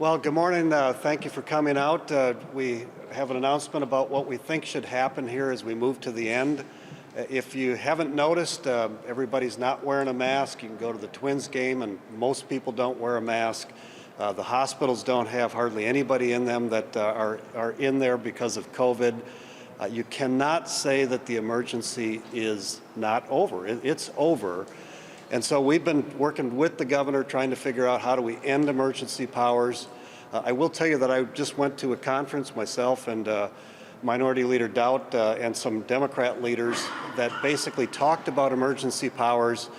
Well, good morning. Thank you for coming out. We have an announcement about what we think should happen here as we move to the end. If you haven't noticed, everybody's not wearing a mask. You can go to the Twins game and most people don't wear a mask. The hospitals don't have hardly anybody in them that are in there because of COVID. You cannot say that the emergency is not over. It's over. And so we've been working with the governor trying to figure out how do we end emergency powers. I will tell you that I just went to a conference myself and Minority Leader Daudt and some Democrat leaders that basically talked about emergency powers,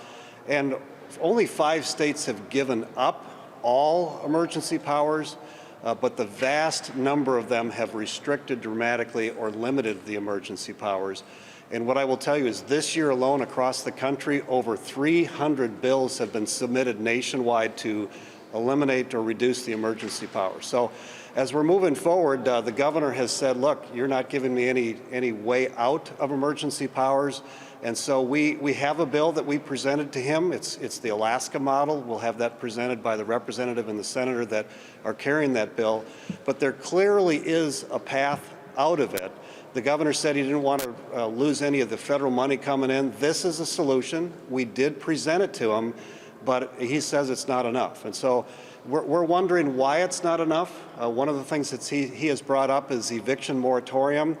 and only 5 states have given up all emergency powers, but the vast number of them have restricted dramatically or limited the emergency powers. And what I will tell you is this year alone across the country, over 300 bills have been submitted nationwide to eliminate or reduce the emergency powers. So as we're moving forward, the governor has said, look, you're not giving me any way out of emergency powers. And so we have a bill that we presented to him. It's the Alaska model. We'll have that presented by the representative and the senator that are carrying that bill. But there clearly is a path out of it. The governor said he didn't want to lose any of the federal money coming in. This is a solution. We did present it to him, but he says it's not enough. And so we're wondering why it's not enough. One of the things that he has brought up is eviction moratorium.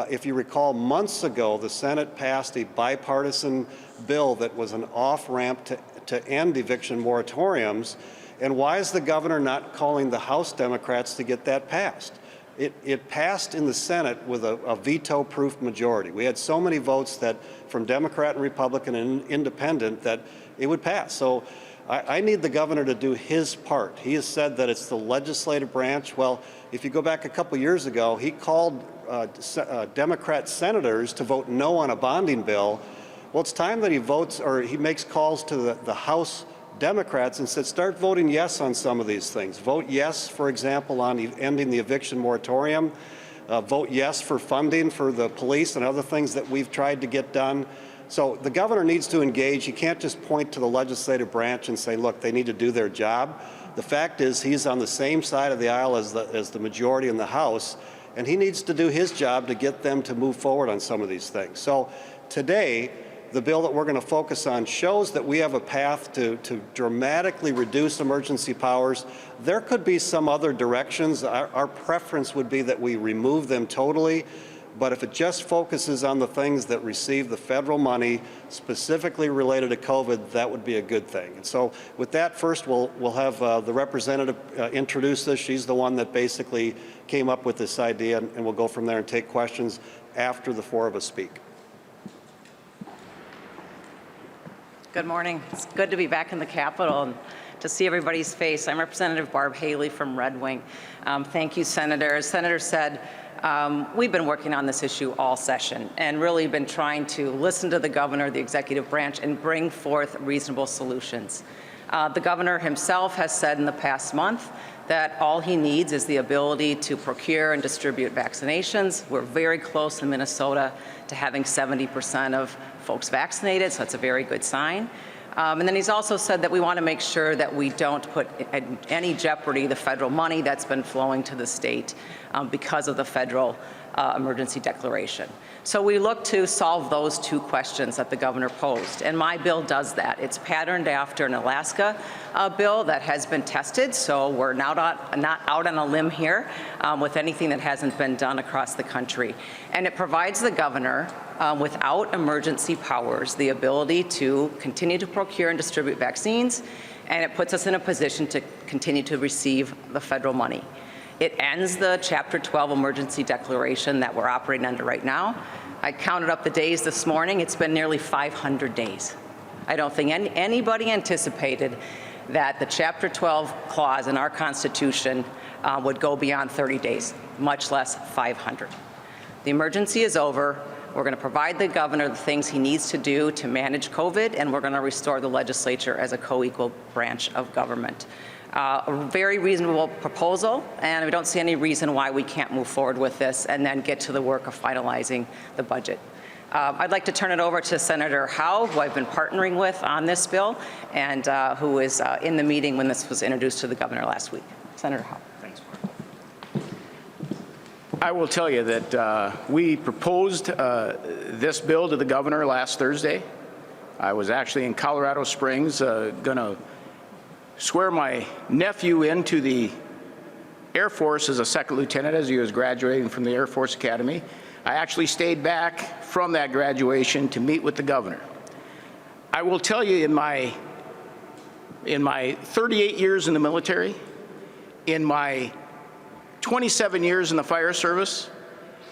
If you recall, months ago, the Senate passed a bipartisan bill that was an off-ramp to end eviction moratoriums. And why is the governor not calling the House Democrats to get that passed? It passed in the Senate with a veto-proof majority. We had so many votes that from Democrat and Republican and Independent that it would pass. So I need the governor to do his part. He has said that it's the legislative branch. Well, if you go back a couple years ago, he called Democrat senators to vote no on a bonding bill. Well, it's time that he votes, or he makes calls to the House Democrats and said, start voting yes on some of these things. Vote yes, for example, on ending the eviction moratorium. Vote yes for funding for the police and other things that we've tried to get done. So the governor needs to engage. He can't just point to the legislative branch and say, look, they need to do their job. The fact is he's on the same side of the aisle as the majority in the House, and he needs to do his job to get them to move forward on some of these things. So today, the bill that we're going to focus on shows that we have a path to dramatically reduce emergency powers. There could be some other directions. Our preference would be that we remove them totally. But if it just focuses on the things that receive the federal money specifically related to COVID, that would be a good thing. And so with that, first we'll have the representative introduce this. She's the one that basically came up with this idea, and we'll go from there and take questions after the 4 of us speak. Good morning. It's good to be back in the Capitol and to see everybody's face. I'm Representative Barb Haley from Red Wing. Thank you, Senator. As Senator said, we've been working on this issue all session and really been trying to listen to the governor, the executive branch, and bring forth reasonable solutions. The governor himself has said in the past month that all he needs is the ability to procure and distribute vaccinations. We're very close in Minnesota to having 70% of folks vaccinated, so that's a very good sign. And then he's also said that we want to make sure that we don't put at any jeopardy the federal money that's been flowing to the state because of the federal emergency declaration. So we look to solve those 2 questions that the governor posed, and my bill does that. It's patterned after an Alaska bill that has been tested, so we're not out on a limb here with anything that hasn't been done across the country. And it provides the governor, without emergency powers, the ability to continue to procure and distribute vaccines, and it puts us in a position to continue to receive the federal money. It ends the Chapter 12 emergency declaration that we're operating under right now. I counted up the days this morning. It's been nearly 500 days. I don't think anybody anticipated that the Chapter 12 clause in our Constitution would go beyond 30 days, much less 500. The emergency is over. We're going to provide the governor the things he needs to do to manage COVID, and we're going to restore the legislature as a co-equal branch of government. A very reasonable proposal, and we don't see any reason why we can't move forward with this and then get to the work of finalizing the budget. I'd like to turn it over to Senator Howe, who I've been partnering with on this bill, and who was in the meeting when this was introduced to the governor last week. Senator Howe. I will tell you that we proposed this bill to the governor last Thursday. I was actually in Colorado Springs going to swear my nephew into the Air Force as a second lieutenant as he was graduating from the Air Force Academy. I actually stayed back from that graduation to meet with the governor. I will tell you, in my 38 years in the military, in my 27 years in the fire service,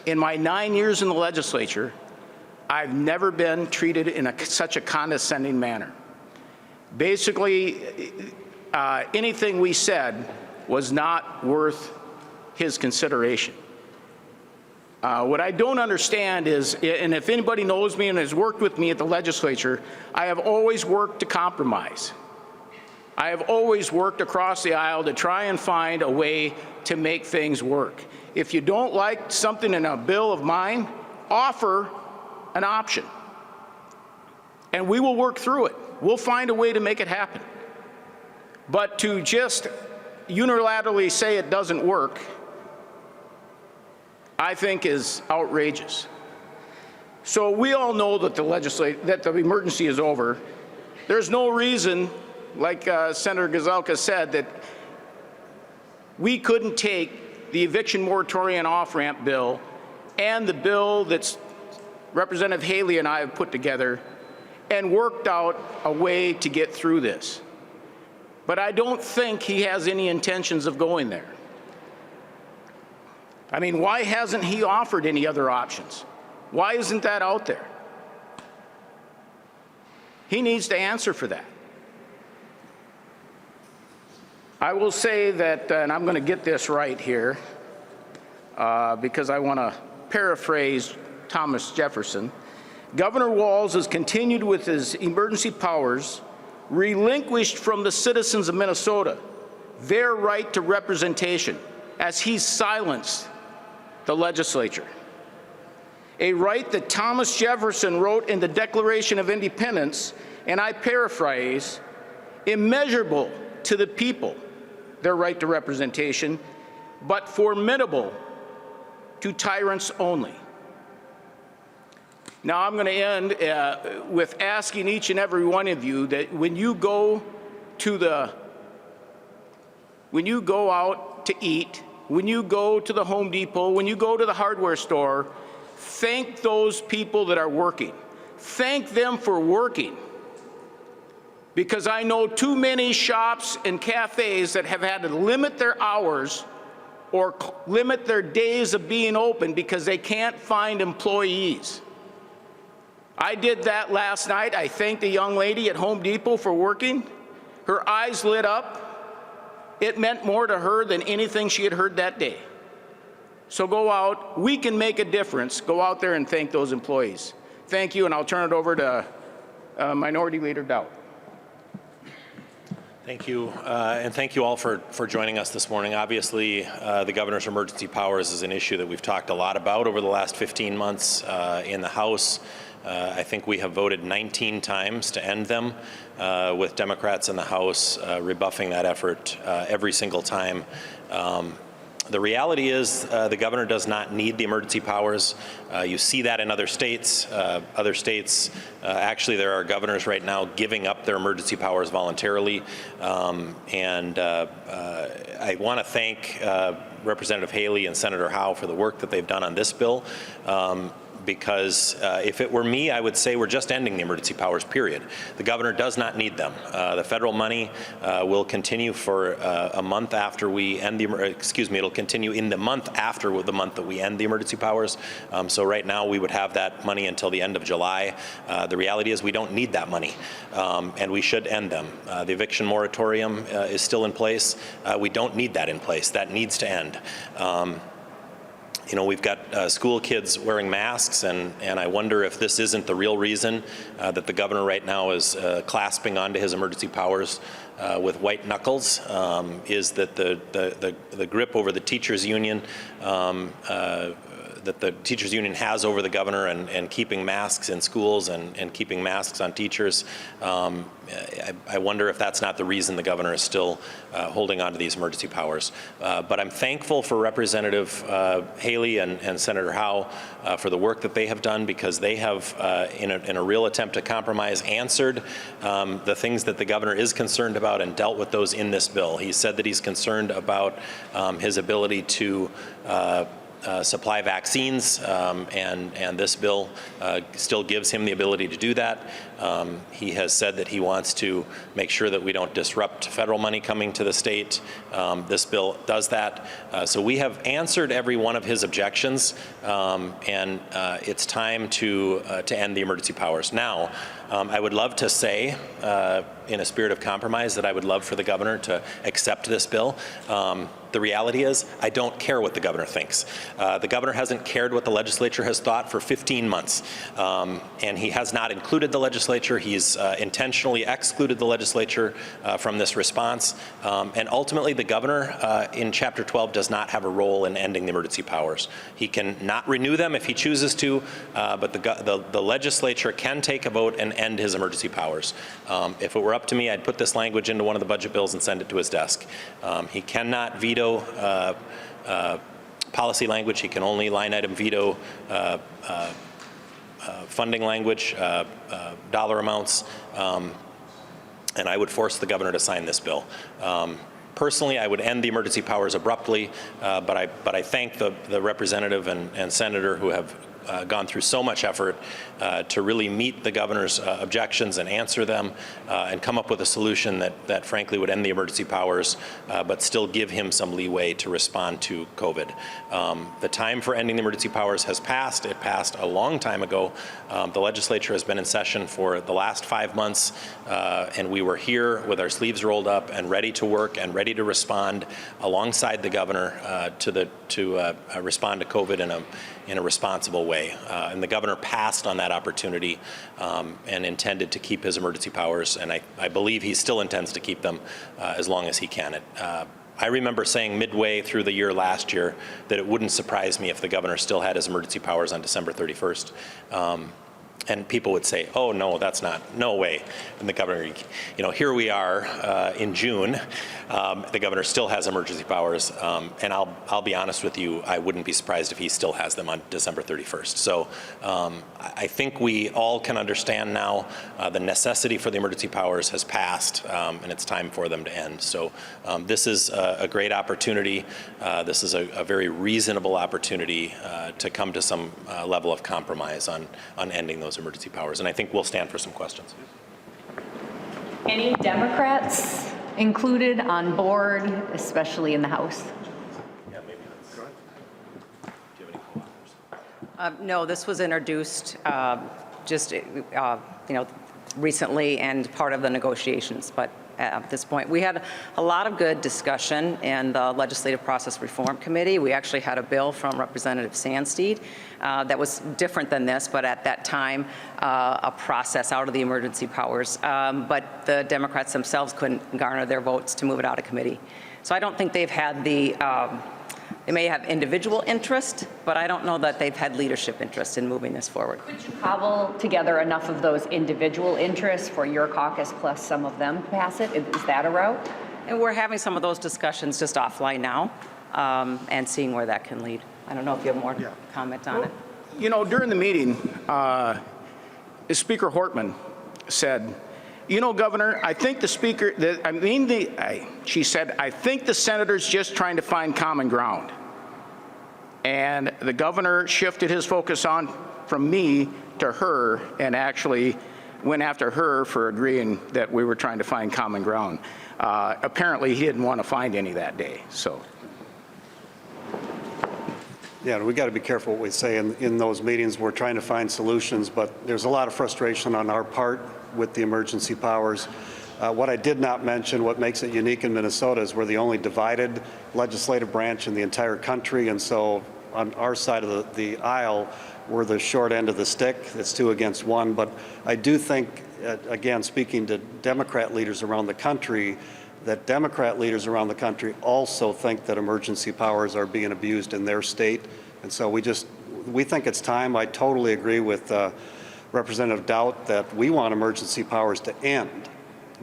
in my 9 years in the legislature, I've never been treated in such a condescending manner. Basically, anything we said was not worth his consideration. What I don't understand is, and if anybody knows me and has worked with me at the legislature, I have always worked to compromise. I have always worked across the aisle to try and find a way to make things work. If you don't like something in a bill of mine, offer an option, and we will work through it. We'll find a way to make it happen. But to just unilaterally say it doesn't work, I think is outrageous. So we all know that the emergency is over. There's no reason, like Senator Gazelka said, that we couldn't take the eviction moratorium off-ramp bill and the bill that's Representative Haley and I have put together and worked out a way to get through this. But I don't think he has any intentions of going there. I mean, why hasn't he offered any other options? Why isn't that out there? He needs to answer for that. I will say that, and I'm going to get this right here, because I want to paraphrase Thomas Jefferson. Governor Walz has continued with his emergency powers, relinquished from the citizens of Minnesota their right to representation, as he silenced the legislature. A right that Thomas Jefferson wrote in the Declaration of Independence, and I paraphrase, immeasurable to the people, their right to representation, but formidable to tyrants only. Now I'm going to end with asking each and every one of you that when you go out to eat, when you go to the Home Depot, when you go to the hardware store, thank those people that are working. Thank them for working. Because I know too many shops and cafes that have had to limit their hours or limit their days of being open because they can't find employees. I did that last night. I thanked a young lady at Home Depot for working. Her eyes lit up. It meant more to her than anything she had heard that day. So go out. We can make a difference. Go out there and thank those employees. Thank you, and I'll turn it over to Minority Leader Daudt. Thank you, and thank you all for joining us this morning. Obviously, the governor's emergency powers is an issue that we've talked a lot about over the last 15 months in the House. I think we have voted 19 times to end them, with Democrats in the House rebuffing that effort every single time. The reality is the governor does not need the emergency powers. You see that in other states. Actually, there are governors right now giving up their emergency powers voluntarily. I want to thank Representative Haley and Senator Howe for the work that they've done on this bill. Because if it were me, I would say we're just ending the emergency powers, period. The governor does not need them. The federal money will continue for a month after we end it'll continue in the month after the month that we end the emergency powers. So right now we would have that money until the end of July. The reality is we don't need that money, and we should end them. The eviction moratorium is still in place. We don't need that in place. That needs to end. You know, we've got school kids wearing masks, and I wonder if this isn't the real reason that the governor right now is clasping onto his emergency powers with white knuckles, is that the grip over the teachers union, the that the teachers union has over the governor and keeping masks in schools and keeping masks on teachers. I wonder if that's not the reason the governor is still holding on to these emergency powers. But I'm thankful for Representative Haley and Senator Howe for the work that they have done, because they have, in a real attempt to compromise, answered the things that the governor is concerned about and dealt with those in this bill. He said that he's concerned about his ability to supply vaccines, and this bill still gives him the ability to do that. He has said that he wants to make sure that we don't disrupt federal money coming to the state. This bill does that. So we have answered every one of his objections, and it's time to end the emergency powers. Now, I would love to say, in a spirit of compromise, that I would love for the governor to accept this bill. The reality is, I don't care what the governor thinks. The governor hasn't cared what the legislature has thought for 15 months, and he has not included the legislature. He's intentionally excluded the legislature from this response, and ultimately the governor in Chapter 12 does not have a role in ending the emergency powers. He can not renew them if he chooses to, but the legislature can take a vote and end his emergency powers. If it were up to me, I'd put this language into one of the budget bills and send it to his desk. He cannot veto policy language. He can only line item veto funding language, dollar amounts, and I would force the governor to sign this bill. Personally, I would end the emergency powers abruptly, but I thank the representative and senator who have gone through so much effort to really meet the governor's objections and answer them, and come up with a solution that frankly would end the emergency powers, but still give him some leeway to respond to COVID. The time for ending the emergency powers has passed. It passed a long time ago. The legislature has been in session for the last 5 months, and we were here with our sleeves rolled up and ready to work and ready to respond alongside the governor to respond to COVID in a responsible way. And the governor passed on that opportunity and intended to keep his emergency powers, and I believe he still intends to keep them as long as he can. I remember saying midway through the year last year that it wouldn't surprise me if the governor still had his emergency powers on December 31st. And people would say, oh, no, that's no way. And the governor, here we are in June. The governor still has emergency powers. And I'll be honest with you, I wouldn't be surprised if he still has them on December 31st. So I think we all can understand now the necessity for the emergency powers has passed, and it's time for them to end. So this is a great opportunity. This is a very reasonable opportunity to come to some level of compromise on ending those emergency powers, and I think we'll stand for some questions. Any Democrats included on board, especially in the House? Yeah, maybe that's. Go ahead. Do you have any co-authors? No, this was introduced just recently and part of the negotiations, but at this point. We had a lot of good discussion in the Legislative Process Reform Committee. We actually had a bill from Representative Sandsteed that was different than this, but at that time, a process out of the emergency powers. But the Democrats themselves couldn't garner their votes to move it out of committee. So I don't think they've had the, they may have individual interest, but I don't know that they've had leadership interest in moving this forward. Could you cobble together enough of those individual interests for your caucus plus some of them to pass it? Is that a route? And we're having some of those discussions just offline now and seeing where that can lead. I don't know if you have more comment on it. You know, during the meeting, Speaker Hortman said, you know, Governor, I think the Speaker, she said, I think the Senator's just trying to find common ground. And the Governor shifted his focus on from me to her and actually went after her for agreeing that we were trying to find common ground. Apparently, he didn't want to find any that day, so. Yeah, we got to be careful what we say in those meetings. We're trying to find solutions, but there's a lot of frustration on our part with the emergency powers. What I did not mention, what makes it unique in Minnesota, is we're the only divided legislative branch in the entire country, and so on our side of the aisle, we're the short end of the stick. It's 2 against 1, but I do think, again, speaking to Democrat leaders around the country, that Democrat leaders around the country also think that emergency powers are being abused in their state, and so we think it's time. I totally agree with Representative Daudt that we want emergency powers to end,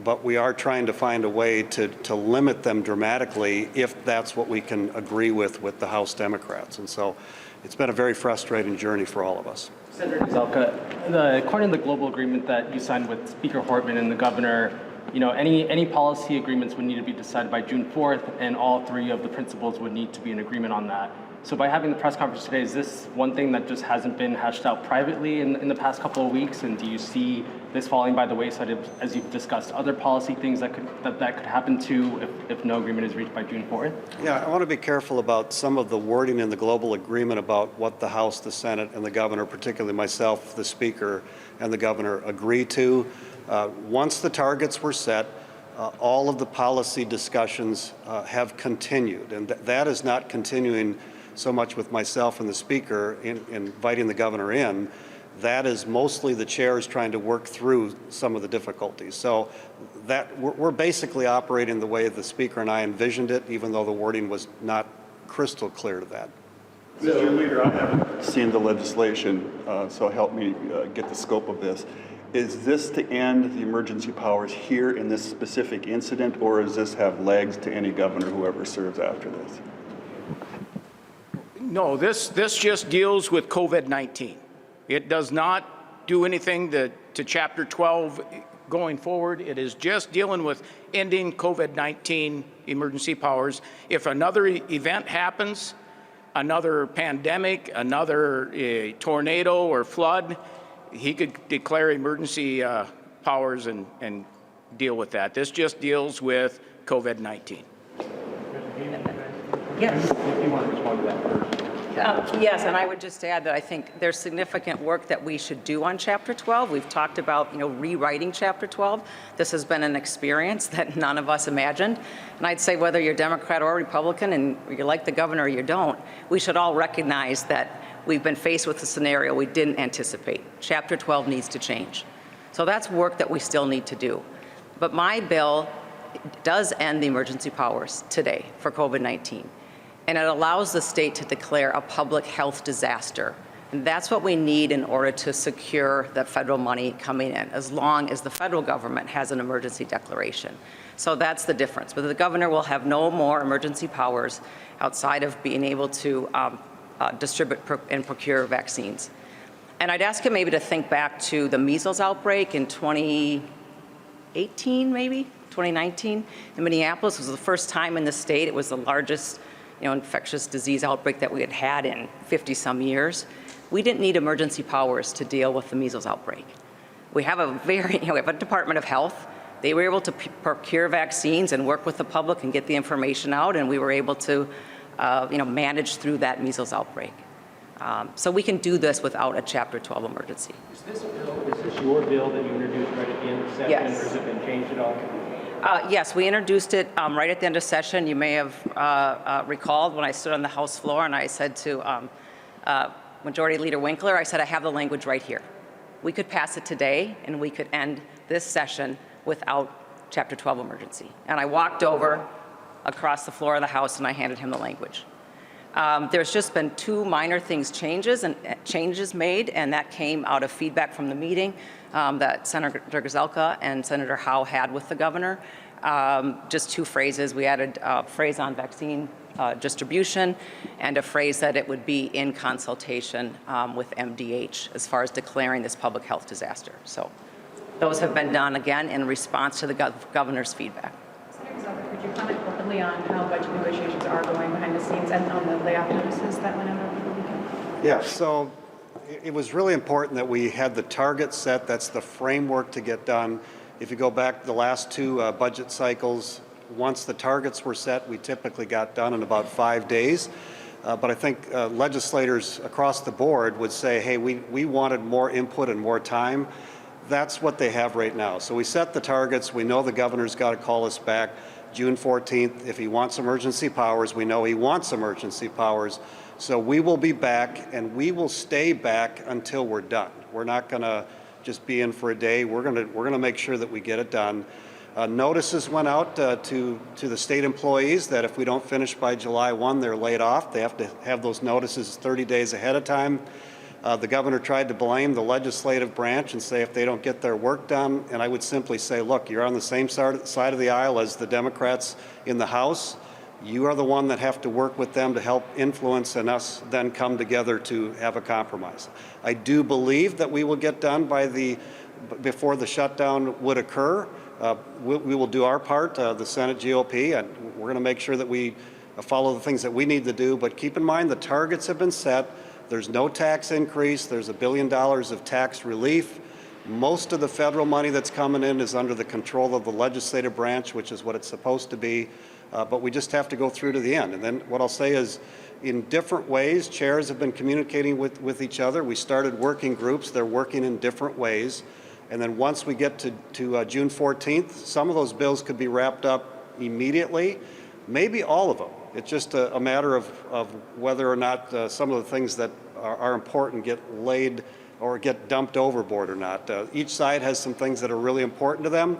but we are trying to find a way to limit them dramatically if that's what we can agree with the House Democrats. And so it's been a very frustrating journey for all of us. Senator Gazelka, according to the global agreement that you signed with Speaker Hortman and the governor, any policy agreements would need to be decided by June 4th, and all three of the principals would need to be in agreement on that. So by having the press conference today, is this one thing that just hasn't been hashed out privately in the past couple of weeks? And do you see this falling by the wayside as you've discussed other policy things that could happen too if no agreement is reached by June 4th? Yeah, I want to be careful about some of the wording in the global agreement about what the House, the Senate, and the governor, particularly myself, the Speaker, and the governor agree to. Once the targets were set, all of the policy discussions have continued, and that is not continuing so much with myself and the Speaker in inviting the governor in. That is mostly the chairs trying to work through some of the difficulties. So that we're basically operating the way the Speaker and I envisioned it, even though the wording was not crystal clear to that. Mr. Leader, I haven't seen the legislation, so help me get the scope of this. Is this to end the emergency powers here in this specific incident, or does this have legs to any governor, whoever serves after this? No, this just deals with COVID-19. It does not do anything to Chapter 12 going forward. It is just dealing with ending COVID-19 emergency powers. If another event happens, another pandemic, another tornado or flood, he could declare emergency powers and deal with that. This just deals with COVID-19. Yes. If you want to respond to that first. Yes, and I would just add that I think there's significant work that we should do on Chapter 12. We've talked about, rewriting Chapter 12. This has been an experience that none of us imagined. And I'd say whether you're Democrat or Republican and you like the governor or you don't, we should all recognize that we've been faced with a scenario we didn't anticipate. Chapter 12 needs to change. So that's work that we still need to do. But my bill does end the emergency powers today for COVID-19. And it allows the state to declare a public health disaster. And that's what we need in order to secure the federal money coming in, as long as the federal government has an emergency declaration. So that's the difference. But the governor will have no more emergency powers outside of being able to distribute and procure vaccines. And I'd ask him maybe to think back to the measles outbreak in 2018, maybe 2019 in Minneapolis. It was the first time in the state. It was the largest infectious disease outbreak that we had had in 50-some years. We didn't need emergency powers to deal with the measles outbreak. We have we have a Department of Health. They were able to procure vaccines and work with the public and get the information out, and we were able to, manage through that measles outbreak. So we can do this without a Chapter 12 emergency. Is this your bill that you introduced right at the end of the session, Yes. or has it been changed at all? Yes, we introduced it right at the end of session. You may have recalled when I stood on the House floor and I said to Majority Leader Winkler, I said, I have the language right here. We could pass it today and we could end this session without Chapter 12 emergency. And I walked over across the floor of the House and I handed him the language. There's just been two minor changes made, and that came out of feedback from the meeting that Senator Gazelka and Senator Howe had with the governor. Just two phrases. We added a phrase on vaccine distribution and a phrase that it would be in consultation with MDH as far as declaring this public health disaster. So those have been done again in response to the governor's feedback. Could you comment openly on how budget negotiations are going behind the scenes and on the layoff notices that went out over the weekend? Yeah, so it was really important that we had the target set. That's the framework to get done. If you go back the last two budget cycles, once the targets were set, we typically got done in about 5 days. But I think legislators across the board would say, hey, we wanted more input and more time. That's what they have right now. So we set the targets. We know the governor's got to call us back June 14th. If he wants emergency powers, we know he wants emergency powers. So we will be back, and we will stay back until we're done. We're not going to just be in for a day. We're going to make sure that we get it done. Notices went out to the state employees that if we don't finish by July 1, they're laid off. They have to have those notices 30 days ahead of time. The governor tried to blame the legislative branch and say if they don't get their work done, and I would simply say, look, you're on the same side of the aisle as the Democrats in the House. You are the one that have to work with them to help influence and us then come together to have a compromise. I do believe that we will get done before the shutdown would occur. We will do our part, the Senate GOP, and we're going to make sure that we follow the things that we need to do. But keep in mind, the targets have been set. There's no tax increase. There's $1 billion of tax relief. Most of the federal money that's coming in is under the control of the legislative branch, which is what it's supposed to be. But we just have to go through to the end. And then what I'll say is, in different ways, chairs have been communicating with each other. We started working groups. They're working in different ways. And then once we get to June 14th, some of those bills could be wrapped up immediately, maybe all of them. It's just a matter of whether or not some of the things that are important get laid or get dumped overboard or not. Each side has some things that are really important to them.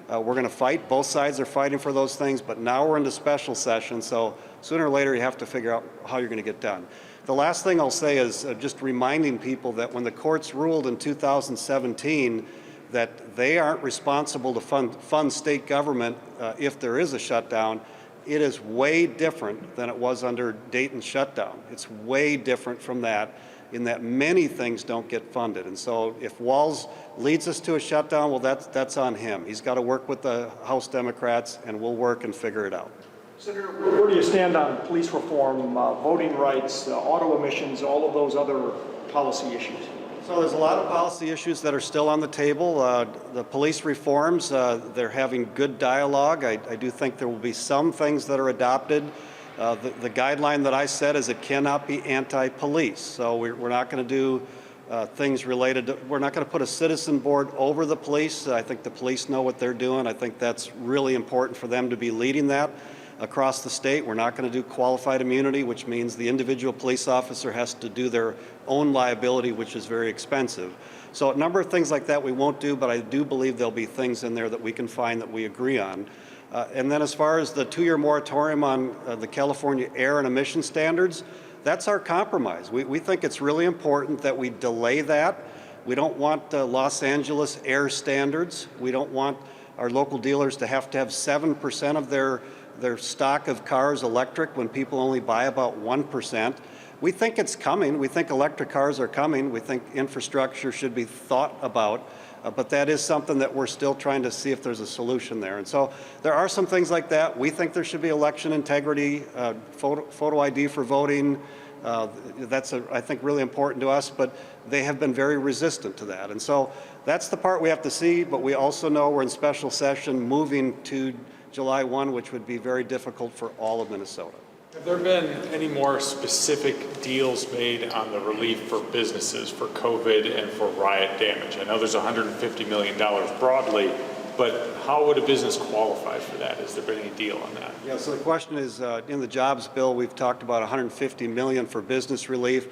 We're going to fight. Both sides are fighting for those things, but now we're into special session, so sooner or later you have to figure out how you're going to get done. The last thing I'll say is just reminding people that when the courts ruled in 2017 that they aren't responsible to fund state government if there is a shutdown, it is way different than it was under Dayton's shutdown. It's way different from that, in that many things don't get funded. And so if Walz leads us to a shutdown, well, that's on him. He's got to work with the House Democrats, and we'll work and figure it out. Senator, where do you stand on police reform, voting rights, auto emissions, all of those other policy issues? So there's a lot of policy issues that are still on the table. The police reforms, they're having good dialogue. I do think there will be some things that are adopted. The guideline that I set is it cannot be anti-police. So we're not going to do things related to, we're not going to put a citizen board over the police. I think the police know what they're doing. I think that's really important for them to be leading that across the state. We're not going to do qualified immunity, which means the individual police officer has to do their own liability, which is very expensive. So a number of things like that we won't do, but I do believe there'll be things in there that we can find that we agree on. And then as far as the 2-year moratorium on the California air and emission standards, that's our compromise. We think it's really important that we delay that. We don't want Los Angeles air standards. We don't want our local dealers to have 7% of their stock of cars electric when people only buy about 1%. We think it's coming. We think electric cars are coming. We think infrastructure should be thought about. But that is something that we're still trying to see if there's a solution there. And so there are some things like that. We think there should be election integrity, photo ID for voting. That's, I think, really important to us, but they have been very resistant to that. And so that's the part we have to see, but we also know we're in special session moving to July 1, which would be very difficult for all of Minnesota. Have there been any more specific deals made on the relief for businesses for COVID and for riot damage? I know there's $150 million broadly, but how would a business qualify for that? Has there been any deal on that? Yeah, so the question is, in the jobs bill, we've talked about $150 million for business relief.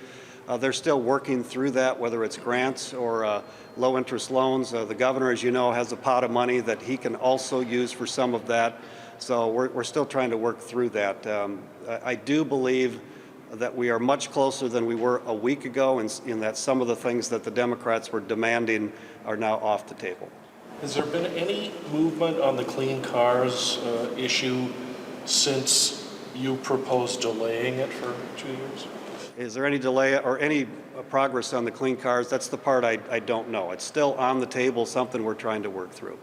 They're still working through that, whether it's grants or low interest loans. The governor, as you know, has a pot of money that he can also use for some of that. So we're still trying to work through that. I do believe that we are much closer than we were a week ago in that some of the things that the Democrats were demanding are now off the table. Has there been any movement on the clean cars issue since you proposed delaying it for 2 years? Is there any delay or any progress on the clean cars? That's the part I don't know. It's still on the table, something we're trying to work through.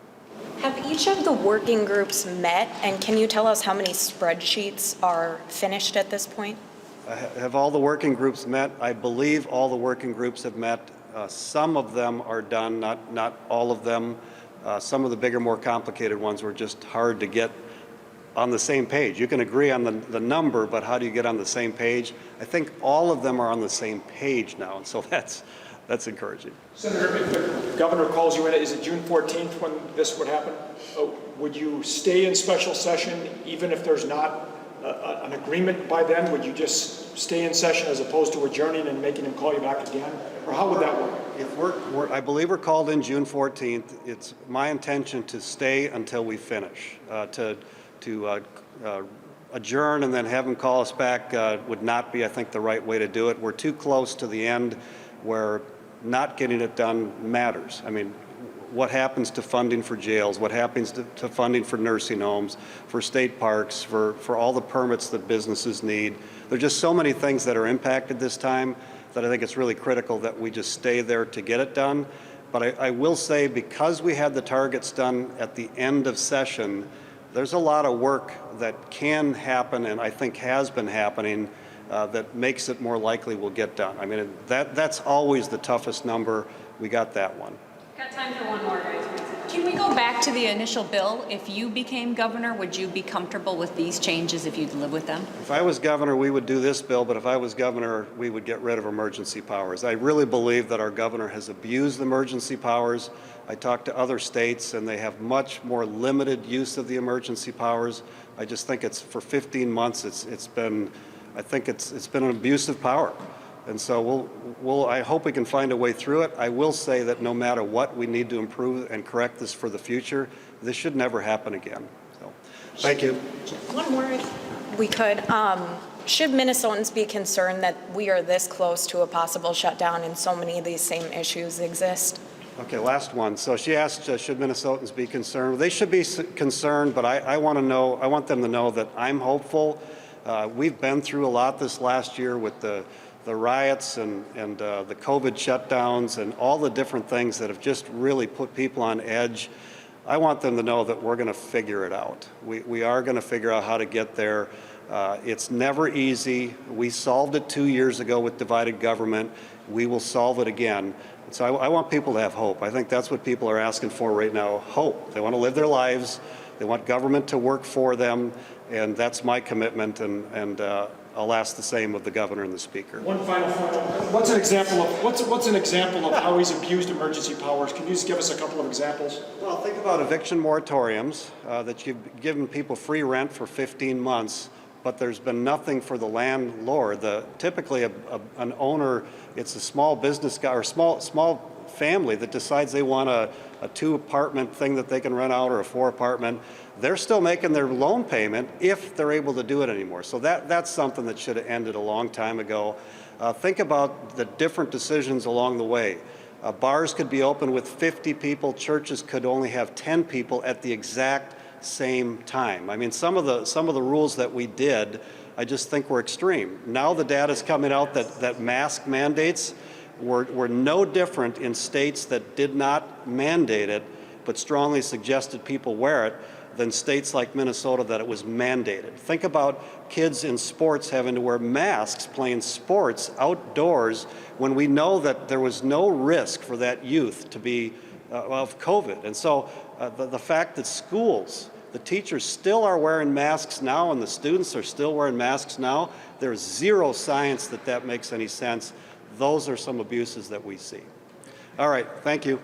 Have each of the working groups met, and can you tell us how many spreadsheets are finished at this point? Have all the working groups met? I believe all the working groups have met. Some of them are done, not all of them. Some of the bigger, more complicated ones were just hard to get on the same page. You can agree on the number, but how do you get on the same page? I think all of them are on the same page now, and so that's encouraging. Senator, if the governor calls you in, is it June 14th when this would happen? Would you stay in special session even if there's not an agreement by then? Would you just stay in session as opposed to adjourning and making him call you back again? Or how would that work? I believe we're called in June 14th. It's my intention to stay until we finish. To adjourn and then have them call us back would not be, I think, the right way to do it. We're too close to the end where not getting it done matters. I mean, what happens to funding for jails, what happens to funding for nursing homes, for state parks, for all the permits that businesses need. There are just so many things that are impacted this time that I think it's really critical that we just stay there to get it done. But I will say, because we had the targets done at the end of session, there's a lot of work that can happen and I think has been happening that makes it more likely we'll get done. I mean, that's always the toughest number. We got that one. Got time for one more, guys. Can we go back to the initial bill? If you became governor, would you be comfortable with these changes if you'd live with them? If I was governor, we would do this bill, but if I was governor, we would get rid of emergency powers. I really believe that our governor has abused emergency powers. I talked to other states, and they have much more limited use of the emergency powers. I just think it's, for 15 months, it's been an abuse of power. And so I hope we can find a way through it. I will say that no matter what, we need to improve and correct this for the future. This should never happen again. So, thank you. One more, if we could. Should Minnesotans be concerned that we are this close to a possible shutdown and so many of these same issues exist? Okay, last one. So she asked, should Minnesotans be concerned? They should be concerned, but I want them to know that I'm hopeful. We've been through a lot this last year with the riots and the COVID shutdowns and all the different things that have just really put people on edge. I want them to know that we're going to figure it out. We are going to figure out how to get there. It's never easy. We solved it 2 years ago with divided government. We will solve it again. So I want people to have hope. I think that's what people are asking for right now, hope. They want to live their lives. They want government to work for them, and that's my commitment, and I'll ask the same of the governor and the speaker. One final. What's an example of how he's abused emergency powers? Can you just give us a couple of examples? Well, think about eviction moratoriums, that you've given people free rent for 15 months, but there's been nothing for the landlord. Typically, an owner, it's a small business guy or small family that decides they want a 2-apartment thing that they can rent out or a 4-apartment. They're still making their loan payment if they're able to do it anymore. So that's something that should have ended a long time ago. Think about the different decisions along the way. Bars could be open with 50 people. Churches could only have 10 people at the exact same time. I mean, some of the rules that we did, I just think were extreme. Now the data is coming out that mask mandates were no different in states that did not mandate it, but strongly suggested people wear it, than states like Minnesota that it was mandated. Think about kids in sports having to wear masks playing sports outdoors when we know that there was no risk for that youth to be of COVID. And so the fact that schools, the teachers still are wearing masks now and the students are still wearing masks now, there's zero science that makes any sense. Those are some abuses that we see. All right, thank you.